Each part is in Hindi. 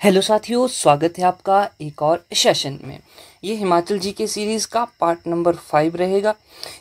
हेलो साथियों, स्वागत है आपका एक और सेशन में। ये हिमाचल जी के सीरीज़ का पार्ट नंबर 5 रहेगा।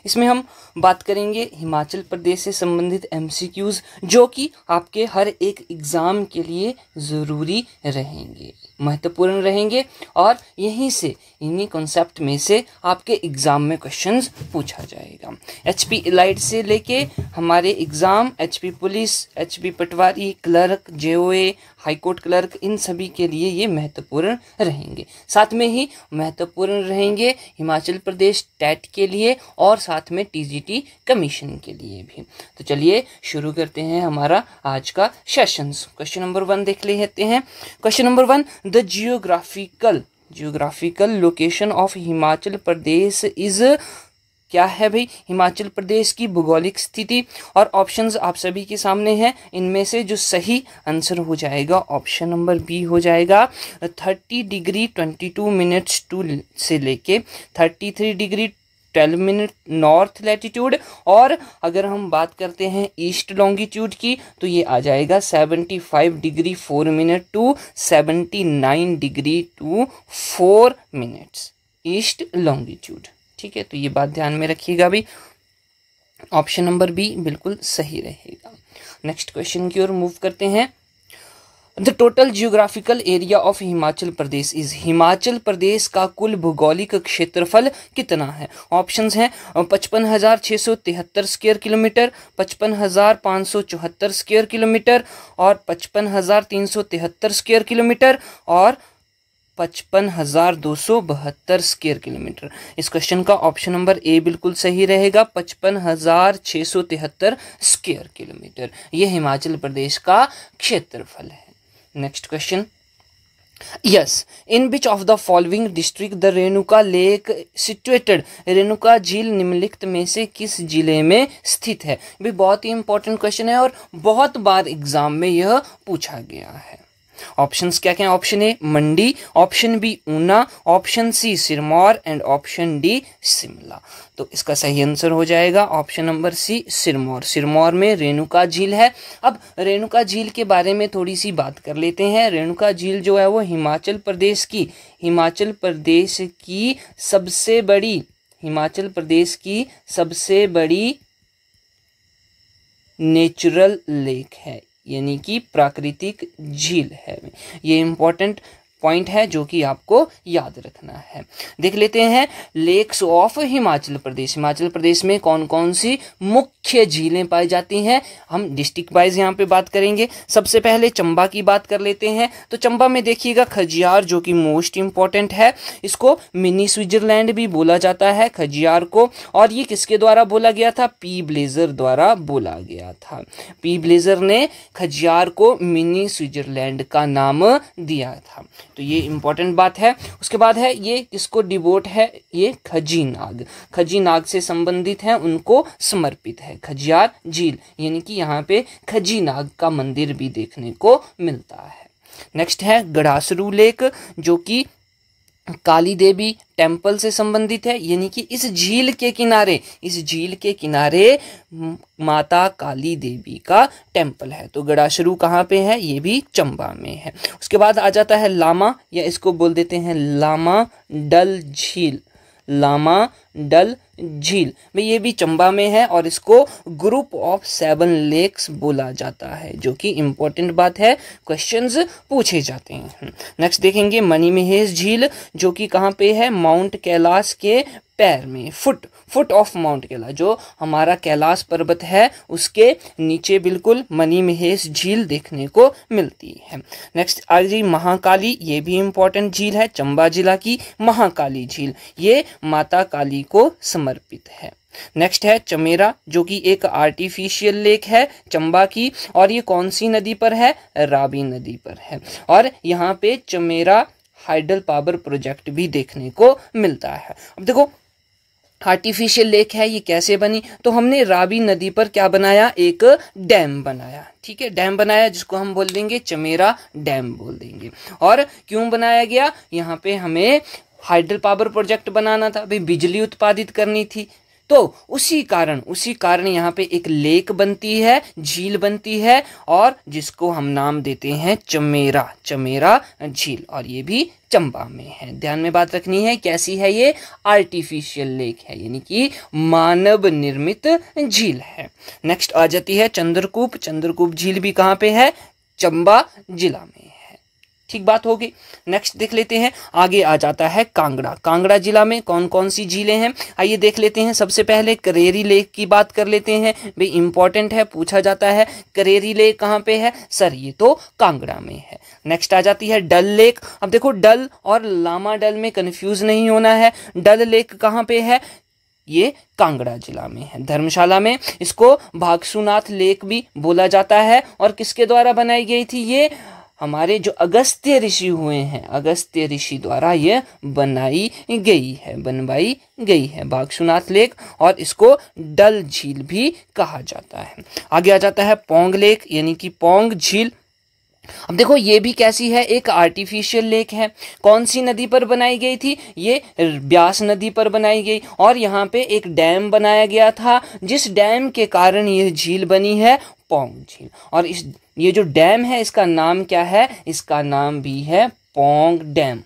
इसमें हम बात करेंगे हिमाचल प्रदेश से संबंधित एमसीक्यूज़ जो कि आपके हर एक एग्ज़ाम के लिए ज़रूरी रहेंगे, महत्वपूर्ण रहेंगे और यहीं से इन्हीं कॉन्सेप्ट में से आपके एग्ज़ाम में क्वेश्चंस पूछा जाएगा। एचपी एलाइड से लेके हमारे एग्ज़ाम एचपी पुलिस, एचपी पटवारी, क्लर्क, जेओए, हाईकोर्ट क्लर्क, इन सभी के लिए ये महत्वपूर्ण रहेंगे। साथ में ही महत्वपूर्ण रहेंगे हिमाचल प्रदेश टेट के लिए और साथ में टीजीटी कमीशन के लिए भी। तो चलिए शुरू करते हैं हमारा आज का सेशंस। क्वेश्चन नंबर 1 देख लेते हैं। Question number 1, the geographical location of Himachal Pradesh is, क्या है भाई? हिमाचल प्रदेश की भौगोलिक स्थिति। और ऑप्शंस आप सभी के सामने हैं। इनमें से जो सही आंसर हो जाएगा ऑप्शन नंबर बी हो जाएगा। 30 डिग्री 22 मिनट्स टू से लेके 33 डिग्री 12 मिनट नॉर्थ लैटिट्यूड। और अगर हम बात करते हैं ईस्ट लॉन्गिट्यूड की तो ये आ जाएगा 75 degree 4 minute to 79 degree to 4 minutes east longitude. ठीक है, तो ये बात ध्यान में रखिएगा भी। ऑप्शन नंबर बी बिल्कुल सही रहेगा। नेक्स्ट क्वेश्चन की ओर मूव करते हैं। The total geographical area of Himachal Pradesh is, Himachal Pradesh का कुल भौगोलिक क्षेत्रफल कितना है? ऑप्शंस हैं 55,673 स्क्वायर किलोमीटर, 55,574 स्क्वायर किलोमीटर और 55,373 स्क्वायर किलोमीटर और 55,272 स्क्वायर किलोमीटर। इस क्वेश्चन का ऑप्शन नंबर ए बिल्कुल सही रहेगा। 55,673 स्क्वायर किलोमीटर ये हिमाचल प्रदेश का क्षेत्रफल है। Next question, yes, in which of the following district the Renuka lake situated, Renuka झील निम्नलिखित में से किस जिले में स्थित है? भी बहुत ही इंपॉर्टेंट क्वेश्चन है और बहुत बार एग्जाम में यह पूछा गया है। ऑप्शंस क्या क्या हैं? Option A Mandi, option B Una, option C Sirmaur and option D Shimla. तो इसका सही आंसर हो जाएगा option number C Sirmaur. Sirmaur में रेणुका झील है। अब रेणुका झील के बारे में थोड़ी सी बात कर लेते हैं। रेणुका झील जो है वो हिमाचल प्रदेश की सबसे बड़ी नेचुरल लेक है, यानी कि प्राकृतिक झील है। ये इंपॉर्टेंट पॉइंट है जो कि आपको याद रखना है। देख लेते हैं लेक्स ऑफ हिमाचल प्रदेश। हिमाचल प्रदेश में कौन कौन सी मुख्य झीलें पाई जाती हैं? हम डिस्ट्रिक्ट वाइज यहाँ पे बात करेंगे। सबसे पहले चंबा की बात कर लेते हैं। तो चंबा में देखिएगा खजियार जो कि मोस्ट इंपॉर्टेंट है। इसको मिनी स्विट्जरलैंड भी बोला जाता है खजियार को। और ये किसके द्वारा बोला गया था? पी ब्लेजर द्वारा बोला गया था। पी ब्लेजर ने खजियार को मिनी स्विट्जरलैंड का नाम दिया था। तो ये इंपॉर्टेंट बात है। उसके बाद है ये किसको डिवोट है? ये खजी नाग से संबंधित है, उनको समर्पित है खजियार झील, यानी कि यहाँ पे खजी नाग का मंदिर भी देखने को मिलता है। नेक्स्ट है गड़ासरू लेक जो कि काली देवी टेम्पल से संबंधित है, यानी कि इस झील के किनारे माता काली देवी का टेम्पल है। तो गड़ासरू कहाँ पे है? ये भी चंबा में है। उसके बाद आ जाता है लामा, या इसको बोल देते हैं लामा डल झील भाई, ये भी चंबा में है और इसको ग्रुप ऑफ 7 लेक्स बोला जाता है, जो कि इंपॉर्टेंट बात है, क्वेश्चंस पूछे जाते हैं। नेक्स्ट देखेंगे मणिमहेश झील जो कि कहाँ पे है? माउंट कैलाश के पैर में, फुट ऑफ माउंट कैलाश, जो हमारा कैलाश पर्वत है उसके नीचे बिल्कुल मणिमहेश झील देखने को मिलती है। नेक्स्ट आ गई महाकाली, ये भी इंपॉर्टेंट झील है, चंबा जिला की महाकाली झील, ये माता काली को समर्पित है। नेक्स्ट है चमेरा जो कि एक आर्टिफिशियल लेक है चंबा की, और ये कौन सी नदी पर है? रावी नदी पर है। और यहाँ पे चमेरा हाइडल पावर प्रोजेक्ट भी देखने को मिलता है। अब देखो आर्टिफिशियल लेक है, ये कैसे बनी? तो हमने रावी नदी पर क्या बनाया? एक डैम बनाया। ठीक है, डैम बनाया जिसको हम बोल देंगे चमेरा डैम बोल देंगे। और क्यों बनाया गया? यहाँ पे हमें हाइडल पावर प्रोजेक्ट बनाना था, भाई बिजली उत्पादित करनी थी। तो उसी कारण यहाँ पे एक लेक बनती है, झील बनती है, और जिसको हम नाम देते हैं चमेरा झील, और ये भी चंबा में है। ध्यान में बात रखनी है, कैसी है ये? आर्टिफिशियल लेक है, यानी कि मानव निर्मित झील है। नेक्स्ट आ जाती है चंद्रकूप झील भी कहाँ पे है? चंबा जिला में है। ठीक बात होगी। नेक्स्ट देख लेते हैं, आगे आ जाता है कांगड़ा जिला में कौन कौन सी झीलें हैं, आइए देख लेते हैं। सबसे पहले करेरी लेक की बात कर लेते हैं, भाई इंपॉर्टेंट है, पूछा जाता है करेरी लेक कहाँ पे है? सर ये तो कांगड़ा में है। नेक्स्ट आ जाती है डल लेक। अब देखो डल और लामा डल में कंफ्यूज नहीं होना है। डल लेक कहाँ पे है? ये कांगड़ा जिला में है, धर्मशाला में। इसको भागसूनाथ लेक भी बोला जाता है, और किसके द्वारा बनाई गई थी? ये हमारे जो अगस्त्य ऋषि हुए हैं, अगस्त्य ऋषि द्वारा ये बनवाई गई है भागसूनाथ लेक, और इसको डल झील भी कहा जाता है। आगे आ जाता है पोंग लेक, यानी कि पोंग झील। अब देखो ये भी कैसी है? एक आर्टिफिशियल लेक है। कौन सी नदी पर बनाई गई थी? ये ब्यास नदी पर बनाई गई, और यहाँ पे एक डैम बनाया गया था, जिस डैम के कारण ये झील बनी है पोंग झील। और ये जो डैम है इसका नाम क्या है? इसका नाम भी है पोंग डैम।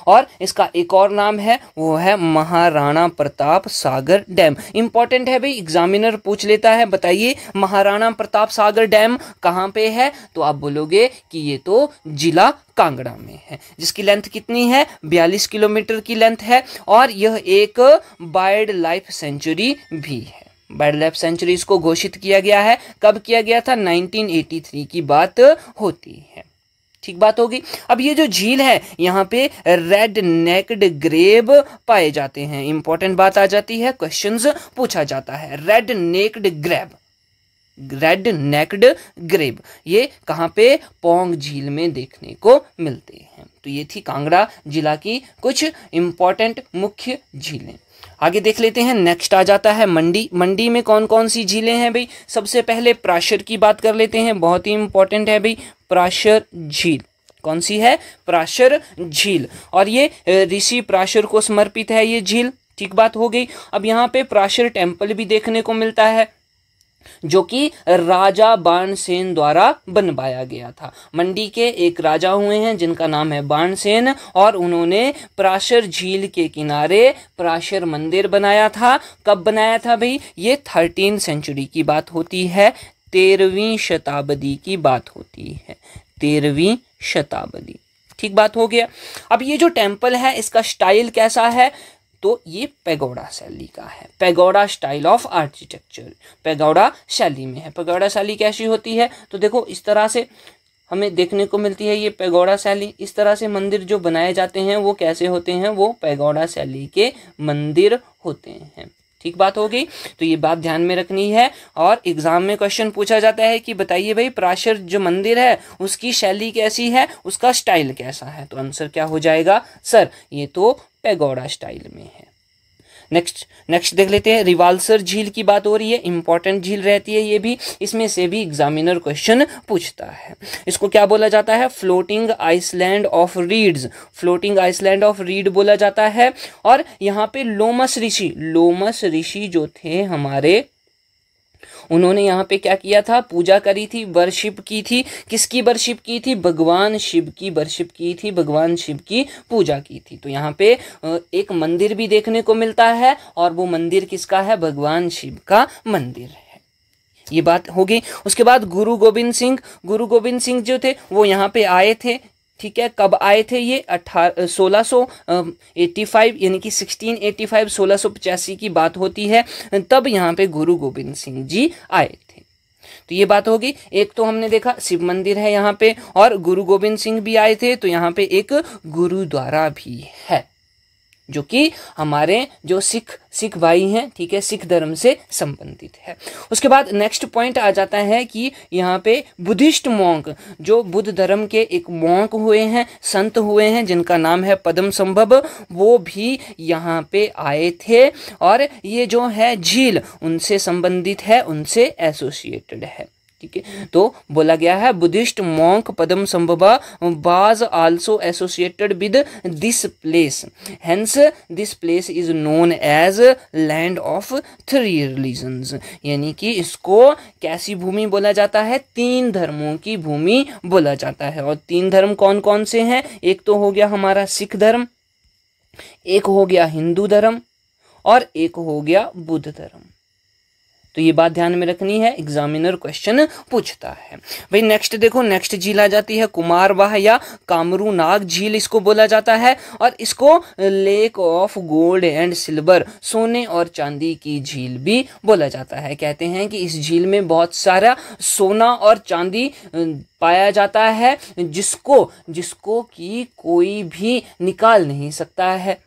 और इसका एक और नाम है, वो है महाराणा प्रताप सागर डैम। इंपॉर्टेंट है भाई, एग्जामिनर पूछ लेता है, बताइए महाराणा प्रताप सागर डैम कहाँ पे है? तो आप बोलोगे कि ये तो जिला कांगड़ा में है, जिसकी लेंथ कितनी है? 42 किलोमीटर की लेंथ है, और यह एक वाइल्ड लाइफ सेंचुरी भी है। वाइल्ड लाइफ सेंचुरी इसको घोषित किया गया है। कब किया गया था? 1983 की बात होती है। ठीक बात होगी। अब ये जो झील है, यहाँ पे रेड नेक्ड ग्रेब पाए जाते हैं। इंपॉर्टेंट बात आ जाती है, क्वेश्चंस पूछा जाता है। रेड नेक्ड ग्रेब ये कहाँ पे? पोंग झील में देखने को मिलते हैं। तो ये थी कांगड़ा जिला की कुछ इंपॉर्टेंट मुख्य झीलें। आगे देख लेते हैं। नेक्स्ट आ जाता है मंडी में कौन कौन सी झीलें हैं भाई? सबसे पहले प्राशर की बात कर लेते हैं, बहुत ही इंपॉर्टेंट है भाई। प्राशर झील कौन सी है? प्राशर झील, और ये ऋषि प्राशर को समर्पित है ये झील। ठीक बात हो गई। अब यहाँ पे प्राशर टेम्पल भी देखने को मिलता है, जो कि राजा बाणसेन द्वारा बनवाया गया था। मंडी के एक राजा हुए हैं जिनका नाम है बाणसेन, और उन्होंने प्राशर झील के किनारे प्राशर मंदिर बनाया था। कब बनाया था भाई? ये 13वीं सेंचुरी की बात होती है, 13वीं शताब्दी की बात होती है, 13वीं शताब्दी। ठीक बात हो गया। अब ये जो टेम्पल है इसका स्टाइल कैसा है? तो ये पैगोडा शैली का है, pagoda style of architecture, pagoda शैली में है। पैगोडा शैली कैसी होती है? तो देखो इस तरह से हमें देखने को मिलती है ये पैगोडा शैली। इस तरह से मंदिर जो बनाए जाते हैं वो कैसे होते हैं? वो पैगोडा शैली के मंदिर होते हैं। ठीक बात हो गई। तो ये बात ध्यान में रखनी है, और एग्जाम में क्वेश्चन पूछा जाता है कि बताइए भाई प्राशर जो मंदिर है उसकी शैली कैसी है, उसका स्टाइल कैसा है? तो आंसर क्या हो जाएगा? सर ये तो पैगोडा स्टाइल में है। नेक्स्ट देख लेते हैं। रिवाल्सर झील की बात हो रही है, इंपॉर्टेंट झील रहती है ये भी, इसमें से भी एग्जामिनर क्वेश्चन पूछता है। इसको क्या बोला जाता है? Floating island of reeds, floating island of reed बोला जाता है। और यहाँ पे लोमस ऋषि जो थे हमारे, उन्होंने यहाँ पे क्या किया था? पूजा करी थी, वर्शिप की थी। किसकी वर्शिप की थी? भगवान शिव की वर्शिप की थी, भगवान शिव की पूजा की थी। तो यहाँ पे एक मंदिर भी देखने को मिलता है, और वो मंदिर किसका है? भगवान शिव का मंदिर है। ये बात हो गई। उसके बाद गुरु गोविंद सिंह जो थे वो यहाँ पे आए थे। ठीक है, कब आए थे ये? 1685 यानी कि 1685, 1685 की बात होती है, तब यहाँ पे गुरु गोविंद सिंह जी आए थे। तो ये बात होगी। एक तो हमने देखा शिव मंदिर है यहाँ पे, और गुरु गोविंद सिंह भी आए थे, तो यहाँ पे एक गुरुद्वारा भी है, जो कि हमारे जो सिख भाई हैं, ठीक है, सिख धर्म से संबंधित है। उसके बाद नेक्स्ट पॉइंट आ जाता है कि यहाँ पे बुद्धिस्ट मॉन्क, जो बुद्ध धर्म के एक मॉन्क हुए हैं, संत हुए हैं, जिनका नाम है पद्मसंभव, वो भी यहाँ पे आए थे, और ये जो है झील उनसे संबंधित है, उनसे एसोसिएटेड है। ठीक है, तो बोला गया है Buddhist monk Padma Sambhava was also associated with this place, hence this place is known as land of 3 religions. यानी कि इसको कैसी भूमि बोला जाता है? 3 धर्मों की भूमि बोला जाता है। और 3 धर्म कौन कौन से हैं? एक तो हो गया हमारा सिख धर्म, एक हो गया हिंदू धर्म, और एक हो गया बुद्ध धर्म। तो ये बात ध्यान में रखनी है, एग्जामिनर क्वेश्चन पूछता है। भाई नेक्स्ट देखो, नेक्स्ट झील आ जाती है कुमारवाह या कामरू नाग झील इसको बोला जाता है, और इसको lake of gold and silver, सोने और चांदी की झील भी बोला जाता है। कहते हैं कि इस झील में बहुत सारा सोना और चांदी पाया जाता है, जिसको कि कोई भी निकाल नहीं सकता है।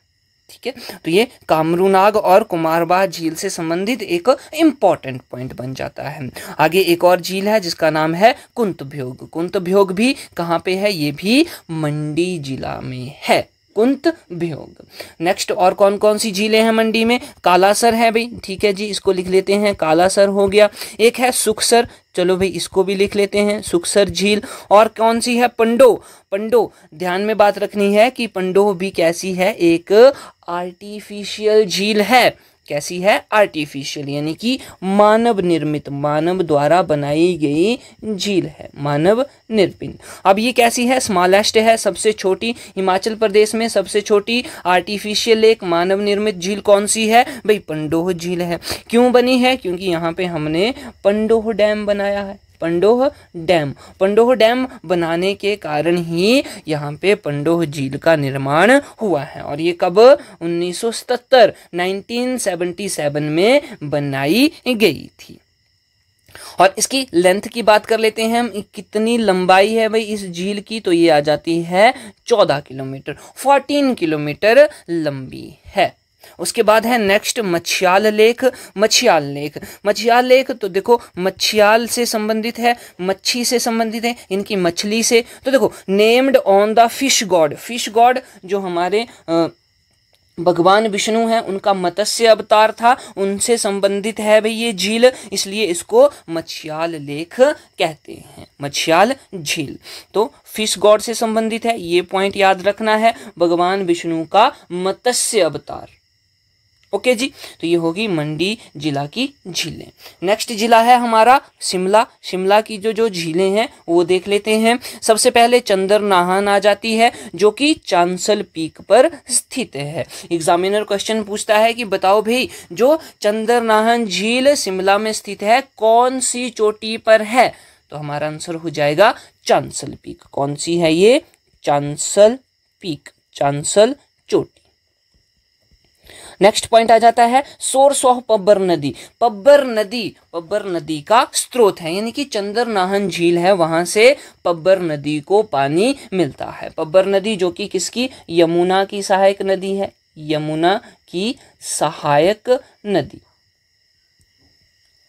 ठीक है, तो ये कामरूनाग और कुमारवाह झील से संबंधित एक इंपॉर्टेंट पॉइंट बन जाता है। आगे एक और झील है जिसका नाम है कुंतभ्योग। कुंतभ्योग भी कहाँ पे है? ये भी मंडी जिला में है, कुंतभ्योग। नेक्स्ट और कौन कौन सी झीलें हैं मंडी में? कालासर है भाई, ठीक है जी, इसको लिख लेते हैं, कालासर हो गया। एक है सुखसर, चलो भाई इसको भी लिख लेते हैं, सुखसर झील। और कौन सी है? पंडो। पंडो, ध्यान में बात रखनी है कि पंडो भी कैसी है? एक आर्टिफिशियल झील है। कैसी है? आर्टिफिशियल, यानी कि मानव निर्मित, मानव द्वारा बनाई गई झील है, मानव निर्मित। अब ये कैसी है? स्मॉलेस्ट है, सबसे छोटी। हिमाचल प्रदेश में सबसे छोटी आर्टिफिशियल लेक, मानव निर्मित झील कौन सी है? भाई पंडोह झील है। क्यों बनी है? क्योंकि यहाँ पे हमने पंडोह डैम बनाया है, पंडोह डैम। पंडोह डैम बनाने के कारण ही यहाँ पे पंडोह झील का निर्माण हुआ है, और ये कब? 1977 में बनाई गई थी। और इसकी लेंथ की बात कर लेते हैं हम, कितनी लंबाई है भाई इस झील की? तो ये आ जाती है 14 किलोमीटर, 14 किलोमीटर लंबी है। उसके बाद है नेक्स्ट मछियाल लेक। मछियाल लेक, मछियाल लेक तो देखो मछियाल से संबंधित है, मच्छी से संबंधित है, इनकी मछली से। तो देखो named on the fish God, fish God जो हमारे भगवान विष्णु हैं, उनका मत्स्य अवतार था, उनसे संबंधित है भाई ये झील, इसलिए इसको मछियाल लेक कहते हैं, मछियाल झील। तो फिश गॉड से संबंधित है, ये पॉइंट याद रखना है, भगवान विष्णु का मत्स्य अवतार। ओके जी, तो ये होगी मंडी जिला की झीलें। नेक्स्ट जिला है हमारा शिमला। शिमला की जो झीलें हैं वो देख लेते हैं। सबसे पहले चंदर नाहन आ जाती है, जो कि चांसल पीक पर स्थित है। एग्जामिनर क्वेश्चन पूछता है कि बताओ भाई जो चंदर नाहन झील शिमला में स्थित है कौन सी चोटी पर है? तो हमारा आंसर हो जाएगा चांसल पीक। कौन सी है ये? चांसल पीक, चांसल चोटी। नेक्स्ट पॉइंट आ जाता है सोर्स ऑफ पब्बर नदी। पब्बर नदी का स्रोत है, यानी कि चंदर नाहन झील है, वहां से पब्बर नदी को पानी मिलता है। पब्बर नदी जो कि किसकी? यमुना की सहायक नदी है, यमुना की सहायक नदी।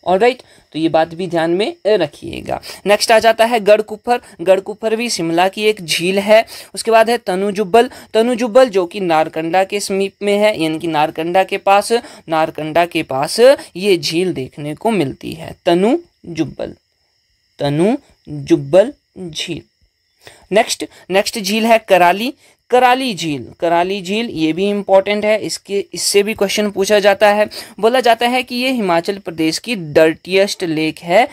ऑलराइट, तो ये बात भी ध्यान में रखिएगा। नेक्स्ट आ जाता है गढ़कुफर। गढ़कुफर भी शिमला की एक झील है। उसके बाद है तनुजुब्बल। तनुजुब्बल जो कि नारकंडा के समीप में है, यानी कि नारकंडा के पास ये झील देखने को मिलती है, तनुजुब्बल, तनुजुब्बल झील। नेक्स्ट झील है कराली। कराली झील ये भी इंपॉर्टेंट है, इससे भी क्वेश्चन पूछा जाता है। बोला जाता है कि ये हिमाचल प्रदेश की डर्टीएस्ट लेक है,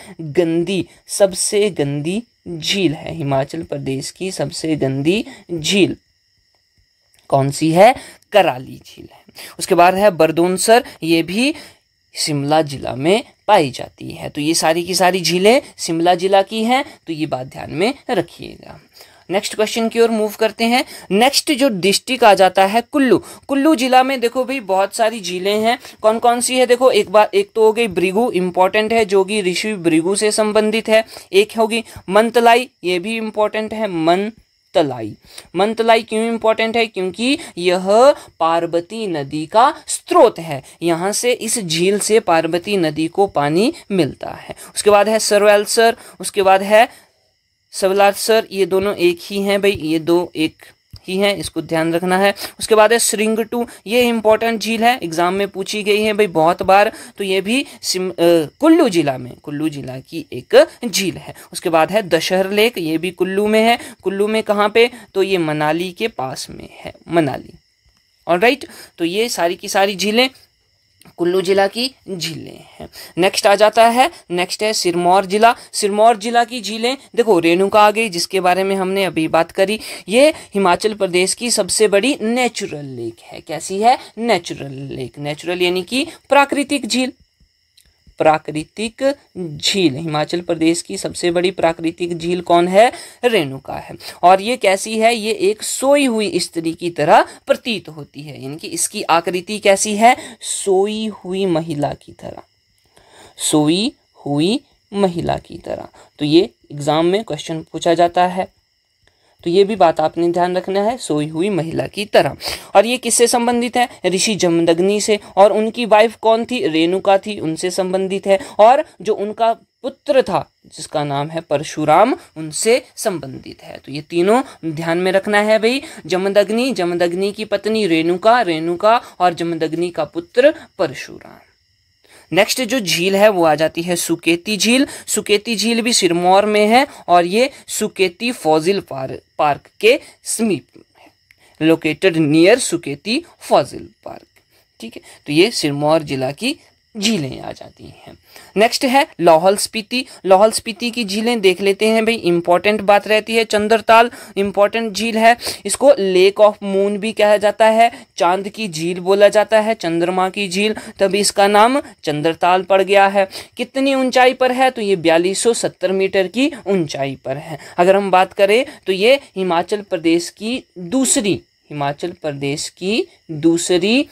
सबसे गंदी झील है। हिमाचल प्रदेश की सबसे गंदी झील कौन सी है? कराली झील है। उसके बाद है बरदोनसर, ये भी शिमला जिला में पाई जाती है। तो ये सारी की सारी झीलें शिमला जिला की हैं, तो ये बात ध्यान में रखिएगा। नेक्स्ट क्वेश्चन की ओर मूव करते हैं। नेक्स्ट जो डिस्ट्रिक्ट आ जाता है कुल्लू। कुल्लू जिला में देखो भाई बहुत सारी झीलें हैं। कौन कौन सी है? देखो एक तो हो गई भृगु, इंपॉर्टेंट है, जो कि ऋषि भृगु से संबंधित है। एक होगी मंतलाई, ये भी इंपॉर्टेंट है, मंतलाई क्यों इंपॉर्टेंट है? क्योंकि यह पार्वती नदी का स्रोत है, यहाँ से इस झील से पार्वती नदी को पानी मिलता है। उसके बाद है सरवैलसर, उसके बाद है सवलासर, ये दोनों एक ही हैं भाई, ये दो एक ही हैं, इसको ध्यान रखना है। उसके बाद है श्रिंगटू, ये इंपॉर्टेंट झील है, एग्जाम में पूछी गई है भाई बहुत बार। तो ये भी कुल्लू जिला में, कुल्लू जिला की एक झील है। उसके बाद है दशहर लेक, ये भी कुल्लू में है। कुल्लू में कहाँ पे, तो ये मनाली के पास में है, मनाली। ऑलराइट, तो ये सारी की सारी झीलें कुल्लू जिला की झीलें हैं। नेक्स्ट आ जाता है, नेक्स्ट है सिरमौर जिला। सिरमौर जिला की झीलें, देखो रेणुका आ गई जिसके बारे में हमने अभी बात करी। ये हिमाचल प्रदेश की सबसे बड़ी नेचुरल लेक है। कैसी है, नेचुरल लेक। नेचुरल यानी कि प्राकृतिक झील, प्राकृतिक झील। हिमाचल प्रदेश की सबसे बड़ी प्राकृतिक झील कौन है, रेणुका है। और ये कैसी है, ये एक सोई हुई स्त्री की तरह प्रतीत होती है, यानी कि इसकी आकृति कैसी है, सोई हुई महिला की तरह, सोई हुई महिला की तरह। तो ये एग्जाम में क्वेश्चन पूछा जाता है, तो ये भी बात आपने ध्यान रखना है, सोई हुई महिला की तरह। और ये किससे संबंधित है, ऋषि जमदग्नि से। और उनकी वाइफ कौन थी, रेणुका थी, उनसे संबंधित है। और जो उनका पुत्र था जिसका नाम है परशुराम, उनसे संबंधित है। तो ये तीनों ध्यान में रखना है भाई। जमदग्नि, जमदग्नि की पत्नी रेणुका, रेणुका और जमदग्नि का पुत्र परशुराम। नेक्स्ट जो झील है वो आ जाती है सुकेती झील। सुकेती झील भी सिरमौर में है और ये सुकेती फॉजिल पार्क के समीप है, located near Suketi fossil park. ठीक है, तो ये सिरमौर जिला की झीलें आ जाती हैं। नेक्स्ट है लाहौल स्पीति। लाहौल स्पीति की झीलें देख लेते हैं भाई, इंपॉर्टेंट बात रहती है। चंद्रताल इंपॉर्टेंट झील है, इसको लेक ऑफ मून भी कहा जाता है, चांद की झील बोला जाता है, चंद्रमा की झील, तभी इसका नाम चंद्रताल पड़ गया है। कितनी ऊंचाई पर है, तो ये 4270 मीटर की ऊंचाई पर है। अगर हम बात करें तो ये हिमाचल प्रदेश की दूसरी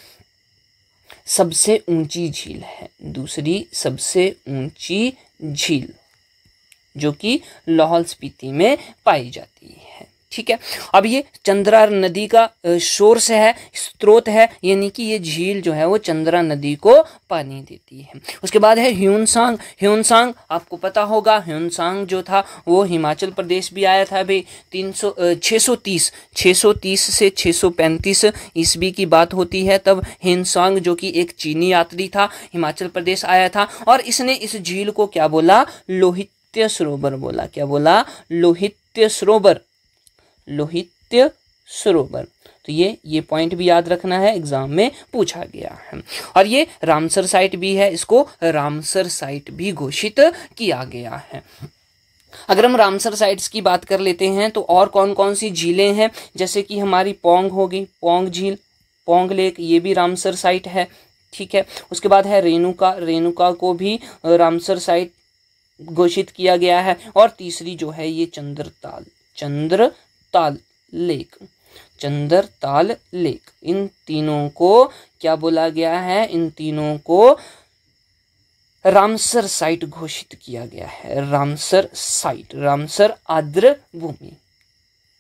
सबसे ऊंची झील है, दूसरी सबसे ऊंची झील जो कि लाहौल स्पीति में पाई जाती है। ठीक है, अब ये चंद्रा नदी का सोर्स है, स्रोत है, यानी कि ये झील जो है वो चंद्रा नदी को पानी देती है। उसके बाद है ह्यूनसांग। ह्यूनसांग आपको पता होगा, ह्यूनसांग जो था वो हिमाचल प्रदेश भी आया था भाई। 630 से 635 ईस्वी की बात होती है, तब ह्यूनसांग जो कि एक चीनी यात्री था हिमाचल प्रदेश आया था और इसने इस झील को क्या बोला, लोहित्य सरोवर बोला। क्या बोला, लोहित्य सरोवर, लोहित्य सरोवर। तो ये पॉइंट भी याद रखना है, एग्जाम में पूछा गया है। और ये रामसर साइट भी है, इसको रामसर साइट भी घोषित किया गया है। अगर हम रामसर साइट्स की बात कर लेते हैं तो और कौन कौन सी झीलें हैं, जैसे कि हमारी पोंग होगी, पोंग झील, पोंग लेक, ये भी रामसर साइट है। ठीक है, उसके बाद है रेणुका, रेणुका को भी रामसर साइट घोषित किया गया है। और तीसरी जो है ये चंद्रताल लेक, चंद्रताल लेक, इन तीनों को क्या बोला गया है, इन तीनों को रामसर साइट घोषित किया गया है। रामसर साइट, रामसर आर्द्र भूमि।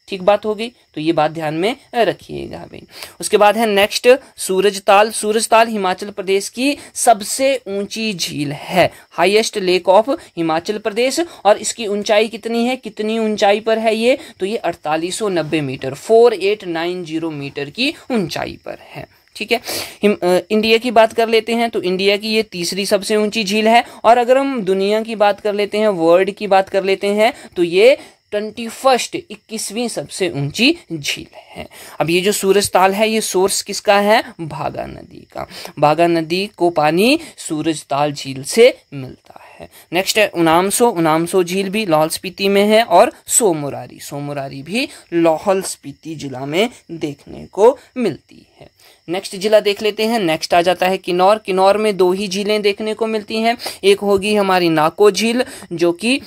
ठीक बात हो गई, तो ये बात ध्यान में रखिएगा भाई। उसके बाद है नेक्स्ट सूरजताल। सूरजताल हिमाचल प्रदेश की सबसे ऊंची झील है, हाईएस्ट लेक ऑफ हिमाचल प्रदेश। और इसकी ऊंचाई कितनी है, कितनी ऊंचाई पर है ये, तो ये 4890 मीटर, 4890 मीटर की ऊंचाई पर है। ठीक है, इंडिया की बात कर लेते हैं तो इंडिया की ये तीसरी सबसे ऊंची झील है। और अगर हम दुनिया की बात कर लेते हैं, वर्ल्ड की बात कर लेते हैं, तो ये 21वीं सबसे ऊंची झील है। अब ये जो सूरजताल है ये सोर्स किसका है, भागा नदी का। भागा नदी को पानी सूरजताल झील से मिलता है। नेक्स्ट है उनामसो। उनामसो झील भी लाहौल स्पीति में है। और सोमरारी, सोमरारी भी लाहौल स्पीति जिला में देखने को मिलती है। नेक्स्ट जिला देख लेते हैं, नेक्स्ट आ जाता है किन्नौर। किन्नौर में 2 ही झीलें देखने को मिलती हैं, एक होगी हमारी नाको झील, जो कि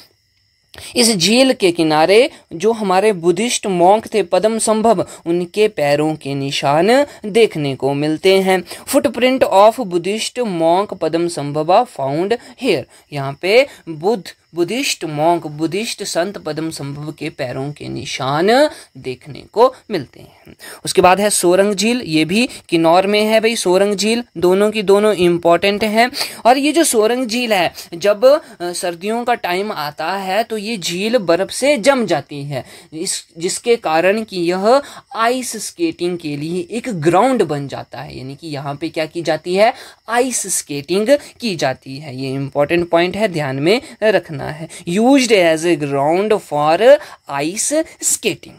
इस झील के किनारे जो हमारे बुद्धिस्ट मॉन्क थे पद्म संभव, उनके पैरों के निशान देखने को मिलते हैं। फुटप्रिंट ऑफ बुद्धिस्ट मॉन्क पद्म संभव फाउंड हेयर, यहाँ पे बुद्ध बुद्धिस्ट मॉन्क, बुद्धिस्ट संत पद्म संभव के पैरों के निशान देखने को मिलते हैं। उसके बाद है सोरंग झील, ये भी किन्नौर में है भाई। सोरंग झील दोनों की दोनों इंपॉर्टेंट हैं। और ये जो सोरंग झील है, जब सर्दियों का टाइम आता है तो ये झील बर्फ से जम जाती है, जिसके कारण कि यह आइस स्केटिंग के लिए एक ग्राउंड बन जाता है। यानी कि यहाँ पे क्या की जाती है, आइस स्केटिंग की जाती है। ये इंपॉर्टेंट पॉइंट है, ध्यान में रखना है। Used as a ground for ice skating.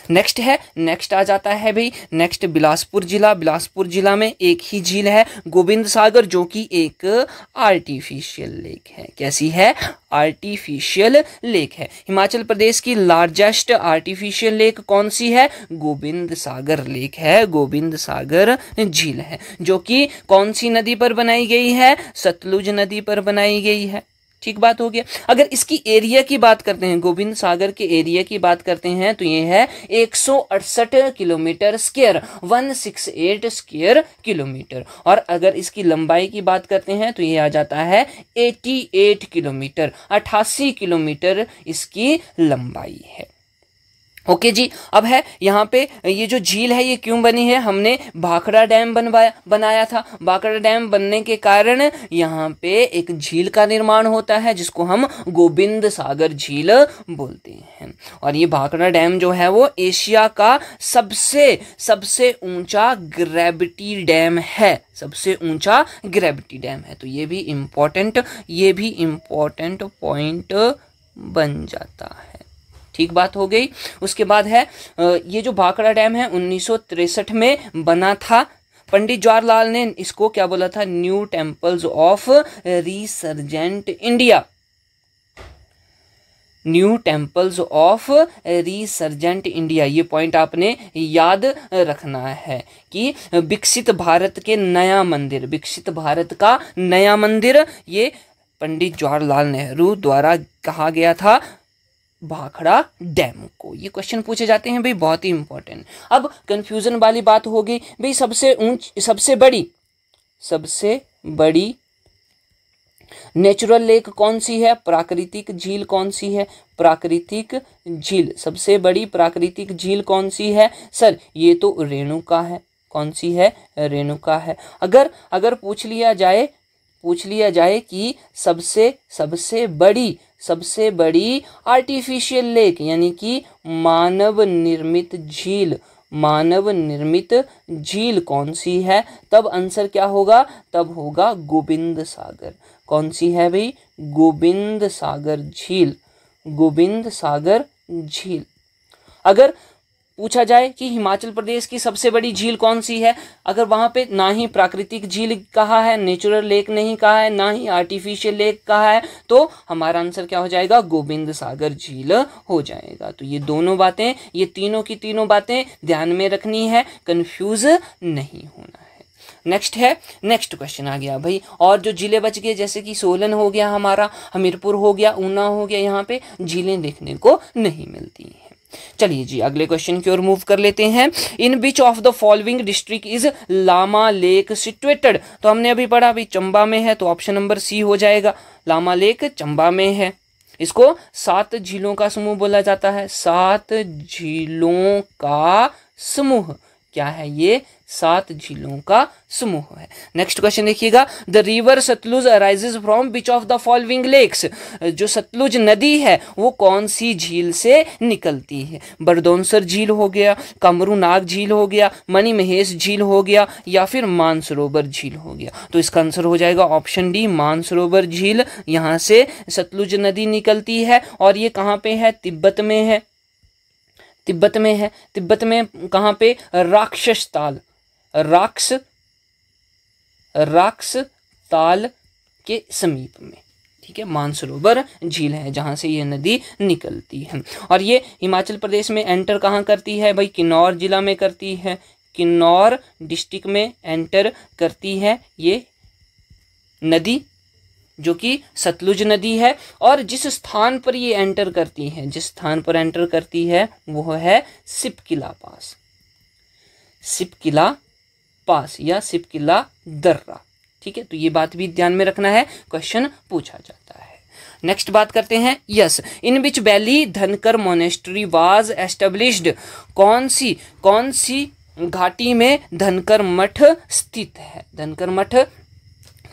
Next आ जाता है भाई, नेक्स्ट बिलासपुर जिला। बिलासपुर जिला में एक ही झील है, गोविंद सागर, जो कि एक आर्टिफिशियल लेक है। कैसी है? आर्टिफिशियल लेक है। हिमाचल प्रदेश की लार्जेस्ट आर्टिफिशियल लेक कौन सी है? गोविंद सागर लेक है, गोविंद सागर झील है, जो कि कौन सी नदी पर बनाई गई है? सतलुज नदी पर बनाई गई है। ठीक बात हो गया। अगर इसकी एरिया की बात करते हैं, गोविंद सागर के एरिया की बात करते हैं, तो ये है 168 किलोमीटर स्क्वायर, 168 स्क्वायर किलोमीटर। और अगर इसकी लंबाई की बात करते हैं तो ये आ जाता है 88 किलोमीटर, 88 किलोमीटर इसकी लंबाई है। ओके जी। अब है यहाँ पे ये जो झील है ये क्यों बनी है? हमने भाखड़ा डैम बनाया था। भाखड़ा डैम बनने के कारण यहाँ पे एक झील का निर्माण होता है, जिसको हम गोविंद सागर झील बोलते हैं। और ये भाखड़ा डैम जो है वो एशिया का सबसे ऊंचा ग्रेविटी डैम है, सबसे ऊंचा ग्रेविटी डैम है। तो ये भी इम्पोर्टेंट पॉइंट बन जाता है। ठीक बात हो गई। उसके बाद है ये जो भाखड़ा डैम है 1963 में बना था। पंडित जवाहरलाल ने इसको क्या बोला था? New temples of resurgent India, new temples of resurgent India. ये पॉइंट आपने याद रखना है कि विकसित भारत के नया मंदिर, विकसित भारत का नया मंदिर, ये पंडित जवाहरलाल नेहरू द्वारा कहा गया था भाखड़ा डैम को। ये क्वेश्चन पूछे जाते हैं भाई, बहुत ही इंपॉर्टेंट। अब कंफ्यूजन वाली बात होगी भाई, सबसे बड़ी नेचुरल लेक कौन सी है? प्राकृतिक झील कौन सी है? प्राकृतिक झील, सबसे बड़ी प्राकृतिक झील कौन सी है? सर ये तो रेणुका है। कौन सी है? रेणुका है। अगर पूछ लिया जाए कि सबसे बड़ी आर्टिफिशियल लेक यानी कि मानव निर्मित झील कौन सी है, तब आंसर क्या होगा? तब होगा गोविंद सागर। कौन सी है भाई? गोविंद सागर झील, गोविंद सागर झील। अगर पूछा जाए कि हिमाचल प्रदेश की सबसे बड़ी झील कौन सी है, अगर वहां पे ना ही प्राकृतिक झील कहा है, नेचुरल लेक नहीं कहा है, ना ही आर्टिफिशियल लेक कहा है, तो हमारा आंसर क्या हो जाएगा? गोविंद सागर झील हो जाएगा। तो ये दोनों बातें, ये तीनों की तीनों बातें ध्यान में रखनी है, कंफ्यूज नहीं होना है। नेक्स्ट क्वेश्चन आ गया भाई। और जो जिले बच गए, जैसे कि सोलन हो गया हमारा, हमीरपुर हो गया, ऊना हो गया, यहाँ पे झीलें देखने को नहीं मिलती हैं। चलिए जी अगले क्वेश्चन की ओर मूव कर लेते हैं। In which of the following district is Lama lake situated? तो हमने अभी पढ़ा भाई चंबा में है, तो ऑप्शन नंबर सी हो जाएगा। लामा लेक चंबा में है। इसको 7 झीलों का समूह बोला जाता है। 7 झीलों का समूह क्या है? ये 7 झीलों का समूह है। नेक्स्ट क्वेश्चन देखिएगा। The river Sutlej arises from which of the following lakes? जो सतलुज नदी है वो कौन सी झील से निकलती है? बरदौनसर झील हो गया, कमरूनाग झील हो गया, मणिमहेश झील हो गया, या फिर मानसरोवर झील हो गया। तो इसका आंसर हो जाएगा ऑप्शन डी, मानसरोवर झील। यहाँ से सतलुज नदी निकलती है और ये कहाँ पे है? तिब्बत में है। तिब्बत में कहाँ पे? राक्षस ताल के समीप में। ठीक है, मानसरोवर झील है जहाँ से ये नदी निकलती है। और ये हिमाचल प्रदेश में एंटर कहाँ करती है भाई? किन्नौर जिला में करती है, किन्नौर डिस्ट्रिक्ट में एंटर करती है ये नदी, जो कि सतलुज नदी है। और जिस स्थान पर ये एंटर करती है, वो है सिपकिला पास या सिपकिला दर्रा। ठीक है, तो ये बात भी ध्यान में रखना है, क्वेश्चन पूछा जाता है। नेक्स्ट बात करते हैं, यस, इन विच वैली धनकर मोनेस्ट्री वाज एस्टेब्लिश्ड, कौन सी घाटी में धनकर मठ स्थित है? धनकर मठ,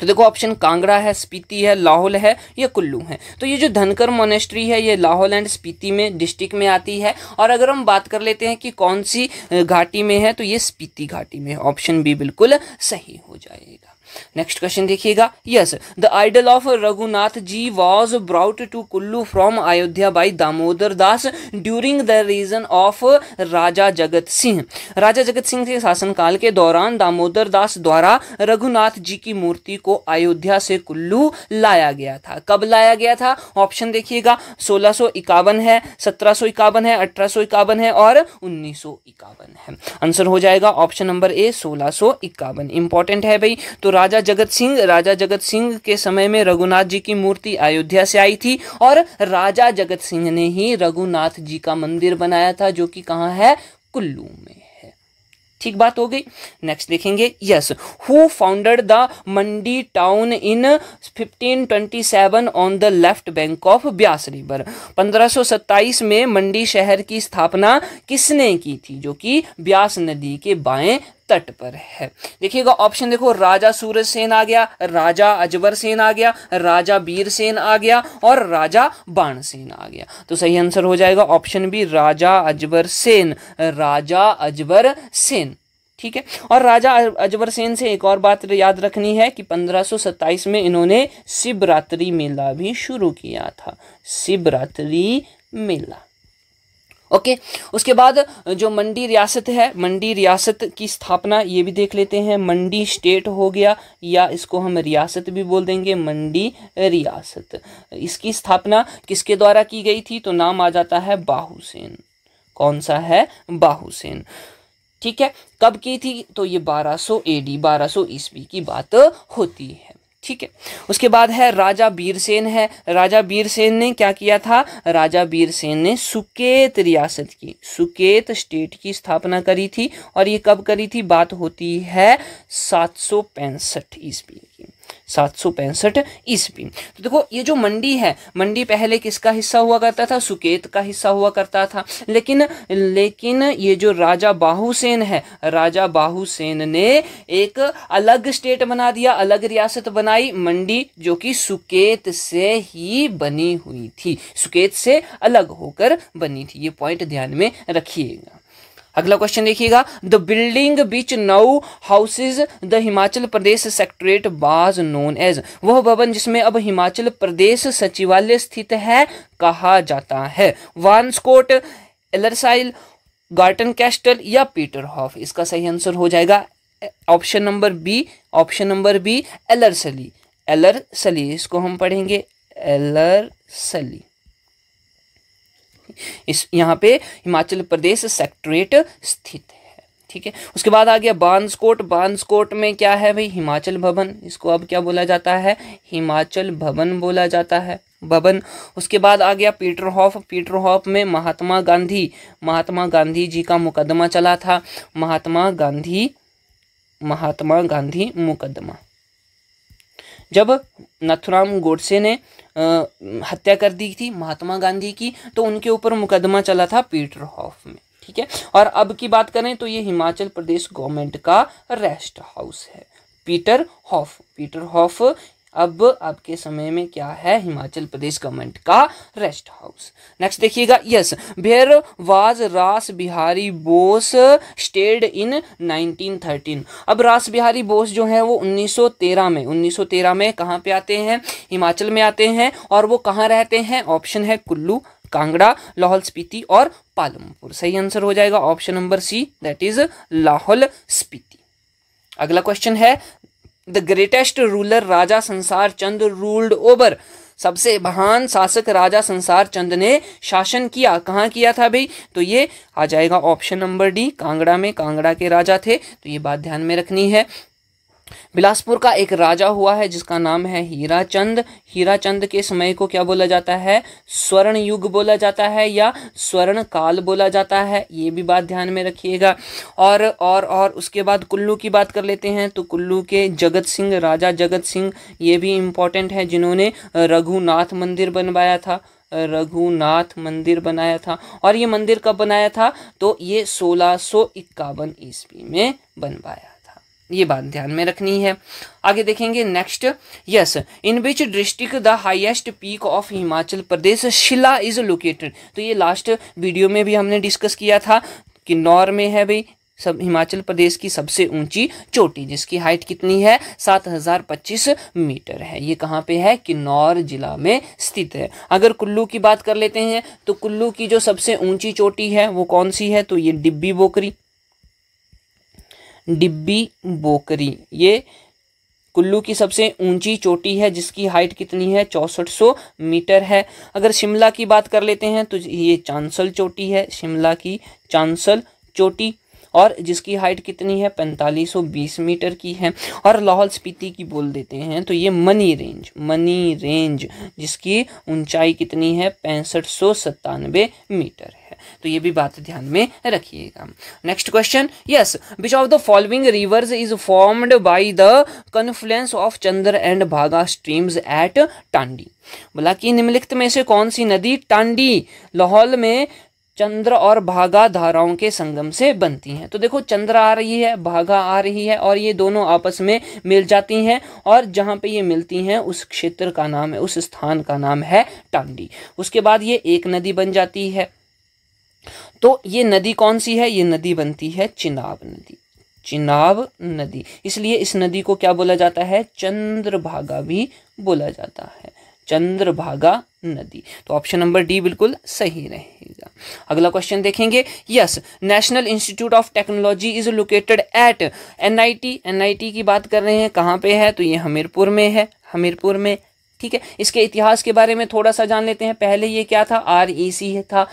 तो देखो ऑप्शन कांगड़ा है, स्पीति है, लाहौल है या कुल्लू है। तो ये जो धनकर मोनेस्ट्री है ये लाहौल एंड स्पीति में डिस्ट्रिक्ट में आती है। और अगर हम बात कर लेते हैं कि कौन सी घाटी में है, तो ये स्पीति घाटी में है। ऑप्शन बी बिल्कुल सही हो जाएगा। नेक्स्ट क्वेश्चन देखिएगा, yes, the idol of Raghunath ji was brought to Kullu from Ayodhya by Damodar Das during the reign of Raja Jagat Singh. राजा जगत सिंह के शासनकाल के दौरान दामोदर दास द्वारा रघुनाथ जी की मूर्ति को अयोध्या से कुल्लू लाया गया था। कब लाया गया था? ऑप्शन देखिएगा, 1651 है, 1751 है, 1851 है और 1951 है। आंसर हो जाएगा ऑप्शन नंबर ए 1651। इंपॉर्टेंट है भाई। तो राजा जगत सिंह के समय में रघुनाथ जी की मूर्ति अयोध्या से आई थी और राजा जगत सिंह ने ही रघुनाथ जी का मंदिर बनाया था, जो कि कहाँ है? कुल्लू में है। ठीक बात हो गई। नेक्स्ट देखेंगे, yes, who founded the Mandi town in 1527 on the left bank of Beas river. 1527 में मंडी शहर की स्थापना किसने की थी, जो कि ब्यास नदी के बाएं तट पर है? देखिएगा ऑप्शन, देखो राजा सूरज सेन आ गया, राजा अजबर सेन आ गया, राजा बीर सेन आ गया और राजा बाण सेन आ गया। तो सही आंसर हो जाएगा ऑप्शन बी, राजा अजबर सेन। राजा अजबर सेन, ठीक है। और राजा अजबर सेन से एक और बात याद रखनी है कि 1527 में इन्होंने शिवरात्रि मेला भी शुरू किया था। शिवरात्रि मेला, ओके। उसके बाद जो मंडी रियासत है, मंडी रियासत की स्थापना ये भी देख लेते हैं। मंडी स्टेट हो गया या इसको हम रियासत भी बोल देंगे, मंडी रियासत। इसकी स्थापना किसके द्वारा की गई थी? तो नाम आ जाता है बाहुसेन। कौन सा है? बाहुसेन, ठीक है। कब की थी? तो ये 1200 AD 1200 ईस्वी की बात होती है, ठीक है। उसके बाद है राजा बीरसेन है। राजा बीरसेन ने क्या किया था? राजा बीरसेन ने सुकेत रियासत की, सुकेत स्टेट की स्थापना करी थी। और ये कब करी थी? बात होती है 765 ईस्वी की, 765 ईस्वी। तो देखो ये जो मंडी है, मंडी पहले किसका हिस्सा हुआ करता था? सुकेत का हिस्सा हुआ करता था। लेकिन ये जो राजा बाहुसेन है, राजा बाहुसेन ने एक अलग स्टेट बना दिया, अलग रियासत बनाई, मंडी, जो कि सुकेत से ही बनी हुई थी, सुकेत से अलग होकर बनी थी। ये पॉइंट ध्यान में रखिएगा। अगला क्वेश्चन देखिएगा, the building which now houses the Himachal Pradesh secretariat was known as. वह भवन जिसमें अब हिमाचल प्रदेश सचिवालय स्थित है कहा जाता है? वांसकोट, एलरसाइल, गार्टन कैस्टल या पीटरहॉफ? इसका सही आंसर हो जाएगा option number B, option number B, Ellerslie. Ellerslie इसको हम पढ़ेंगे एलरसली। इस यहाँ पे हिमाचल प्रदेश सेक्रेटरीट स्थित है, ठीक है। उसके बाद आ गया बांसकोट। बांसकोट में क्या है भाई? हिमाचल भवन। इसको अब क्या बोला जाता है? हिमाचल भवन बोला जाता है, भवन। उसके बाद आ गया पीटरहॉफ। पीटरहॉफ में महात्मा गांधी जी का मुकदमा चला था। महात्मा गांधी मुकदमा, जब नाथुराम गोडसे ने हत्या कर दी थी महात्मा गांधी की, तो उनके ऊपर मुकदमा चला था पीटरहॉफ में, ठीक है। और अब की बात करें तो ये हिमाचल प्रदेश गवर्नमेंट का रेस्ट हाउस है, पीटरहॉफ। पीटरहॉफ अब आपके समय में क्या है? हिमाचल प्रदेश गवर्नमेंट का रेस्ट हाउस। नेक्स्ट देखिएगा, यस, वेयर वाज रास बिहारी बोस स्टेड इन 1913। अब रास बिहारी बोस जो है वो 1913 में कहाँ पे आते हैं? हिमाचल में आते हैं। और वो कहाँ रहते हैं? ऑप्शन है कुल्लू, कांगड़ा, लाहौल स्पीति और पालमपुर। सही आंसर हो जाएगा option number C, that is Lahaul Spiti. अगला क्वेश्चन है, द ग्रेटेस्ट रूलर राजा संसार चंद रूल्ड ओवर। सबसे महान शासक राजा संसार चंद ने शासन किया, कहाँ किया था भाई? तो ये आ जाएगा ऑप्शन नंबर डी, कांगड़ा में। कांगड़ा के राजा थे, तो ये बात ध्यान में रखनी है। बिलासपुर का एक राजा हुआ है जिसका नाम है हीराचंद। हीराचंद के समय को क्या बोला जाता है? स्वर्ण युग बोला जाता है या स्वर्ण काल बोला जाता है, ये भी बात ध्यान में रखिएगा। और उसके बाद कुल्लू की बात कर लेते हैं तो कुल्लू के जगत सिंह, राजा जगत सिंह, ये भी इम्पोर्टेंट है, जिन्होंने रघुनाथ मंदिर बनवाया था, रघुनाथ मंदिर बनाया था। और ये मंदिर कब बनाया था? तो ये 1651 ईस्वी में बनवाया, ये बात ध्यान में रखनी है। आगे देखेंगे next. Yes, in which district the highest peak of Himachal Pradesh Shilla is located. तो ये लास्ट वीडियो में भी हमने डिस्कस किया था, किन्नौर में है भाई सब हिमाचल प्रदेश की सबसे ऊंची चोटी, जिसकी हाइट कितनी है? 7025 मीटर है। ये कहाँ पे है? किन्नौर जिला में स्थित है। अगर कुल्लू की बात कर लेते हैं तो कुल्लू की जो सबसे ऊंची चोटी है वो कौन सी है? तो ये डिब्बी बोकरी, डिब्बी बोकरी ये कुल्लू की सबसे ऊंची चोटी है, जिसकी हाइट कितनी है? 6400 मीटर है। अगर शिमला की बात कर लेते हैं तो ये चांसल चोटी है, शिमला की चांसल चोटी, और जिसकी हाइट कितनी है? 4520 मीटर की है। और लाहौल स्पीति की बोल देते हैं तो ये मनी रेंज, मनी रेंज, जिसकी ऊंचाई कितनी है? 6597 मीटर है। तो ये भी बात ध्यान में रखिएगा। Next question. Yes, which of the following rivers is formed by the confluence of Chandra and भागा स्ट्रीम्स एट टांडी। बोला कि निम्नलिखित में से कौन सी नदी टांडी लाहौल में चंद्र और भागा धाराओं के संगम से बनती हैं? तो देखो, चंद्र आ रही है, भागा आ रही है, और ये दोनों आपस में मिल जाती हैं, और जहाँ पे ये मिलती हैं उस क्षेत्र का नाम है, उस स्थान का नाम है टांडी। उसके बाद ये एक नदी बन जाती है। तो ये नदी कौन सी है? ये नदी बनती है चिनाब नदी, चिनाब नदी। इसलिए इस नदी को क्या बोला जाता है? चंद्रभागा भी बोला जाता है, चंद्रभागा नदी। तो ऑप्शन नंबर डी बिल्कुल सही रहेगा। अगला क्वेश्चन देखेंगे। Yes, national institute of technology is located at NIT. NIT की बात कर रहे हैं, कहाँ पे है? तो ये हमीरपुर में है, हमीरपुर में। ठीक है, इसके इतिहास के बारे में थोड़ा सा जान लेते हैं। पहले ये क्या था? REC था,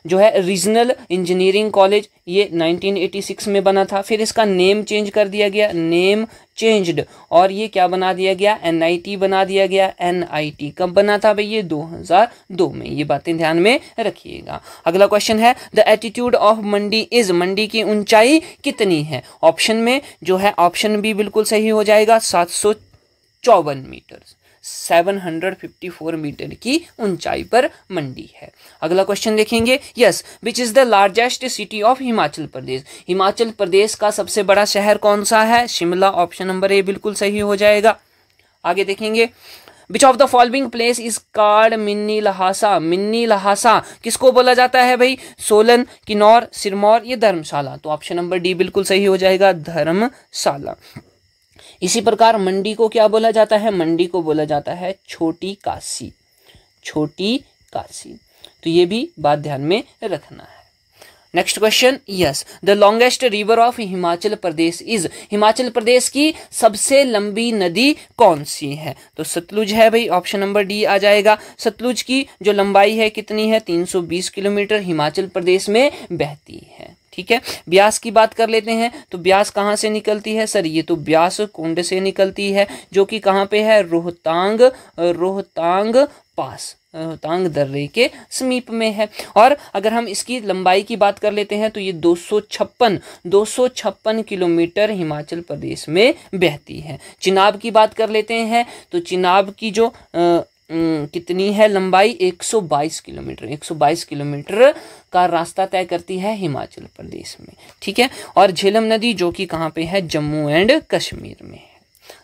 जो है रीजनल इंजीनियरिंग कॉलेज, ये 1986 में बना था। फिर इसका नेम चेंज कर दिया गया, नेम चेंज्ड, और ये क्या बना दिया गया? NIT बना दिया गया। NIT कब बना था भाई? ये 2002 में। ये बातें ध्यान में रखिएगा। अगला क्वेश्चन है, the attitude of Mandi is, Mandi की ऊंचाई कितनी है? ऑप्शन में जो है, ऑप्शन बी बिल्कुल सही हो जाएगा, 754 मीटर, 754 मीटर की ऊंचाई पर मंडी है। अगला क्वेश्चन देखेंगे। Yes, which is the largest city of Himachal Pradesh. Himachal Pradesh का सबसे बड़ा शहर कौन सा है? शिमला। ऑप्शन नंबर ए बिल्कुल सही हो जाएगा। आगे देखेंगे। विच of the following place is called mini Lhasa. Mini Lhasa किसको बोला जाता है भाई? सोलन, किन्नौर, सिरमौर, ये धर्मशाला। तो ऑप्शन नंबर डी बिल्कुल सही हो जाएगा, धर्मशाला। इसी प्रकार मंडी को क्या बोला जाता है? मंडी को बोला जाता है छोटी काशी, छोटी काशी। तो ये भी बात ध्यान में रखना है। Next question. Yes, the longest river of Himachal Pradesh is. Himachal Pradesh की सबसे लंबी नदी कौन सी है? तो सतलुज है भाई, ऑप्शन नंबर डी आ जाएगा। सतलुज की जो लंबाई है कितनी है? 320 किलोमीटर हिमाचल प्रदेश में बहती है। ठीक है, ब्यास की बात कर लेते हैं तो ब्यास कहाँ से निकलती है? सर ये तो ब्यास कुंड से निकलती है, जो कि कहाँ पे है? रोहतांग, रोहतांग पास, रोहतांग दर्रे के समीप में है। और अगर हम इसकी लंबाई की बात कर लेते हैं तो ये 256 किलोमीटर हिमाचल प्रदेश में बहती है। चिनाब की बात कर लेते हैं तो चिनाब की जो कितनी है लंबाई? 122 किलोमीटर, 122 किलोमीटर का रास्ता तय करती है हिमाचल प्रदेश में। ठीक है, और झेलम नदी जो कि कहाँ पे है? जम्मू एंड कश्मीर में है।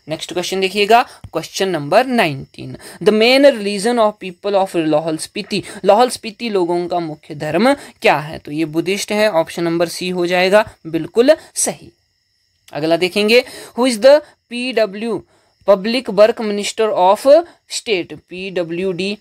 नेक्स्ट क्वेश्चन देखिएगा, question number 19। The main religion of people of Lahaul Spiti. Lahaul Spiti लोगों का मुख्य धर्म क्या है? तो ये बुद्धिस्ट है, ऑप्शन नंबर सी हो जाएगा बिल्कुल सही। अगला देखेंगे। Who is the PW public work minister of state. PWD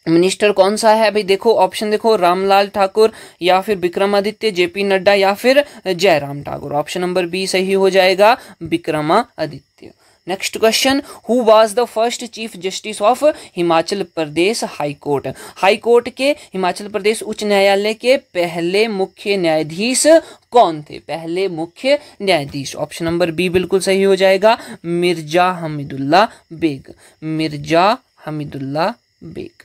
minister कौन सा है भाई? देखो ऑप्शन देखो, रामलाल ठाकुर, या फिर विक्रमादित्य, JP नड्डा, या फिर Jairam Thakur. Option number B सही हो जाएगा, Vikramaditya. Next question, who was the first chief justice of Himachal Pradesh high court? High court के हिमाचल प्रदेश उच्च न्यायालय के पहले मुख्य न्यायाधीश कौन थे? पहले मुख्य न्यायाधीश, ऑप्शन नंबर बी बिल्कुल सही हो जाएगा, मिर्जा हमीदुल्ला बेग, मिर्जा हमीदुल्ला बेग।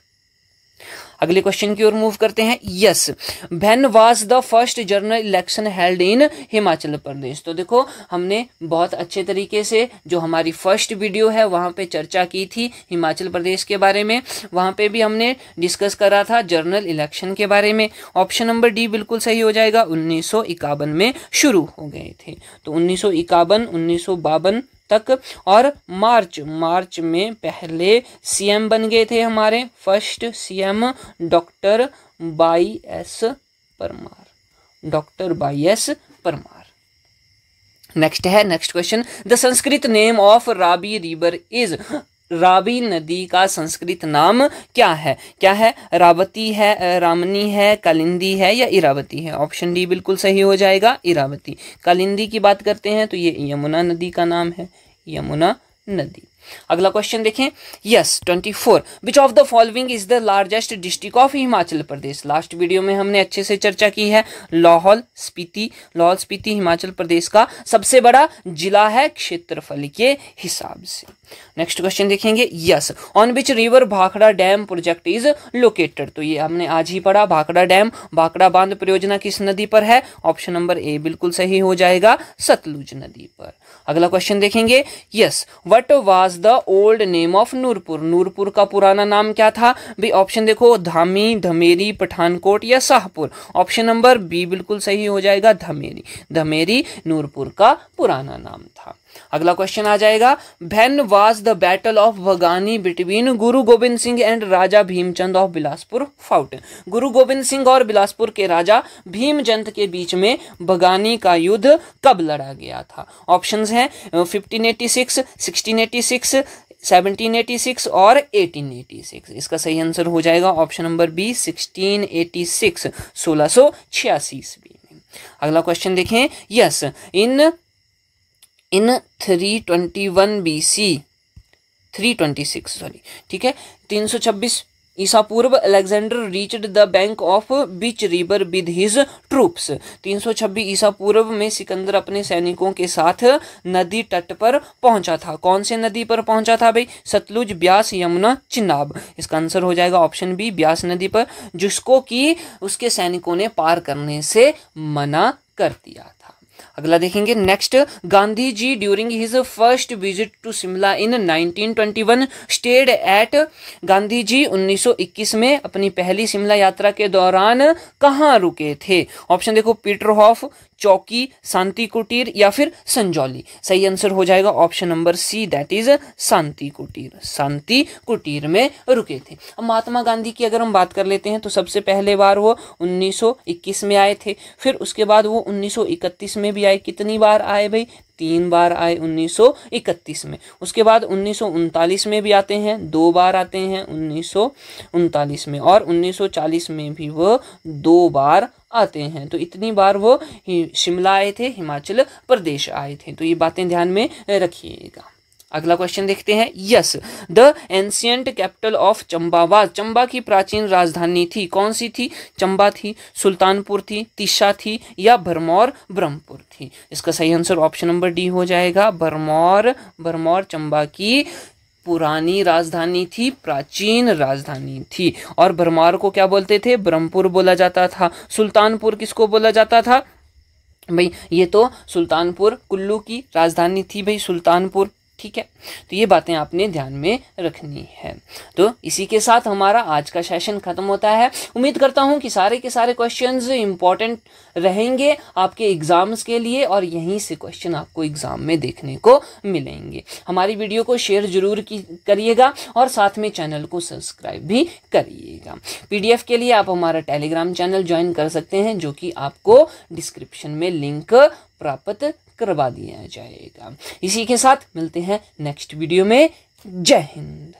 अगले क्वेश्चन की ओर मूव करते हैं। Yes, when was the first general election held in Himachal Pradesh? तो देखो हमने बहुत अच्छे तरीके से जो हमारी फर्स्ट वीडियो है वहाँ पे चर्चा की थी हिमाचल प्रदेश के बारे में, वहाँ पे भी हमने डिस्कस करा था जनरल इलेक्शन के बारे में। ऑप्शन नंबर डी बिल्कुल सही हो जाएगा, 1951 में शुरू हो गए थे। तो 1951, 1952 तक, और मार्च में पहले सीएम बन गए थे हमारे first CM doctor Y S Parmar, doctor Y S Parmar. Next है, next question, the Sanskrit name of Ravi river is? Ravi नदी का संस्कृत नाम क्या है? क्या है? रावती है, रामनी है, कालिंदी है या इरावती है? ऑप्शन डी बिल्कुल सही हो जाएगा, इरावती। कालिंदी की बात करते हैं तो ये यमुना नदी का नाम है, यमुना नदी। अगला क्वेश्चन देखें। Yes, 24, which of the following is the largest district of Himachal Pradesh? Last video में हमने अच्छे से चर्चा की है, लाहौल स्पीति। लाहौल स्पीति हिमाचल प्रदेश का सबसे बड़ा जिला है क्षेत्रफल के हिसाब से। नेक्स्ट क्वेश्चन देखेंगे। Yes, on which river Bhakra dam project is located? तो ये हमने आज ही पढ़ा, भाखड़ा डैम, भाखड़ा बांध परियोजना किस नदी पर है? ऑप्शन नंबर ए बिल्कुल सही हो जाएगा, सतलुज नदी पर। अगला क्वेश्चन देखेंगे। Yes, what was the old name of Nurpur? Nurpur का पुराना नाम क्या था भाई? ऑप्शन देखो, धामी, धमेरी, पठानकोट या शाहपुर। ऑप्शन नंबर बी बिल्कुल सही हो जाएगा, धमेरी। धमेरी नूरपुर का पुराना नाम था। अगला क्वेश्चन आ जाएगा। When was the battle of Bhangani between Guru Gobind Singh and Raja Bhimchand of Bilaspur fought? Guru Gobind Singh और बिलासपुर के राजा भीमचंद के बीच में भगानी का युद्ध कब लड़ा गया था? ऑप्शंस हैं 1586, 1686, 1786 और 1886। इसका सही आंसर हो जाएगा ऑप्शन नंबर बी, 1686, 1686 ईस्वी में। अगला क्वेश्चन देखें। यस, इन 321 BC, 326 सॉरी, ठीक है, 326 ईसा पूर्व Alexander reached the bank of which river with his troops? 326 ईसा पूर्व में सिकंदर अपने सैनिकों के साथ नदी तट पर पहुंचा था। कौन से नदी पर पहुंचा था भाई? सतलुज, ब्यास, यमुना, चिनाब। इसका आंसर हो जाएगा ऑप्शन बी, ब्यास नदी पर, जिसको कि उसके सैनिकों ने पार करने से मना कर दिया था। अगला देखेंगे। Next, Gandhi ji during his first visit to Shimla in 1921 stayed at? Gandhi ji 1921 में अपनी पहली शिमला यात्रा के दौरान कहाँ रुके थे? ऑप्शन देखो, पीटरहॉफ, चौकी, शांति कुटीर या फिर संजौली। सही आंसर हो जाएगा option number C, that is Shanti Kutir. Shanti कुटीर में रुके थे। अब महात्मा गांधी की अगर हम बात कर लेते हैं तो सबसे पहले बार वो 1921 में आए थे, फिर उसके बाद वो 1931 में भी आए। कितनी बार आए भाई? 3 बार आए 1931 में। उसके बाद 1939 में भी आते हैं, 2 बार आते हैं 1939 में, और 1940 में भी वो 2 बार आते हैं। तो इतनी बार वो शिमला आए थे, हिमाचल प्रदेश आए थे। तो ये बातें ध्यान में रखिएगा। अगला क्वेश्चन देखते हैं। Yes, the ancient capital of Chamba was? Chamba की प्राचीन राजधानी थी, कौन सी थी? चंबा थी, सुल्तानपुर थी, तिस्सा थी या भरमौर ब्रह्मपुर थी? इसका सही आंसर ऑप्शन नंबर डी हो जाएगा, भरमौर। भरमौर चंबा की पुरानी राजधानी थी, प्राचीन राजधानी थी। और भरमौर को क्या बोलते थे? ब्रह्मपुर बोला जाता था। सुल्तानपुर किसको बोला जाता था भाई? ये तो सुल्तानपुर कुल्लू की राजधानी थी भाई, सुल्तानपुर। ठीक है, तो ये बातें आपने ध्यान में रखनी है। तो इसी के साथ हमारा आज का सेशन खत्म होता है। उम्मीद करता हूँ कि सारे के सारे क्वेश्चंस इंपॉर्टेंट रहेंगे आपके एग्जाम्स के लिए, और यहीं से क्वेश्चन आपको एग्जाम में देखने को मिलेंगे। हमारी वीडियो को शेयर जरूर करिएगा और साथ में चैनल को सब्सक्राइब भी करिएगा। PDF के लिए आप हमारा टेलीग्राम चैनल ज्वाइन कर सकते हैं, जो कि आपको डिस्क्रिप्शन में लिंक प्राप्त करवा दिया जाएगा। इसी के साथ मिलते हैं नेक्स्ट वीडियो में। जय हिंद।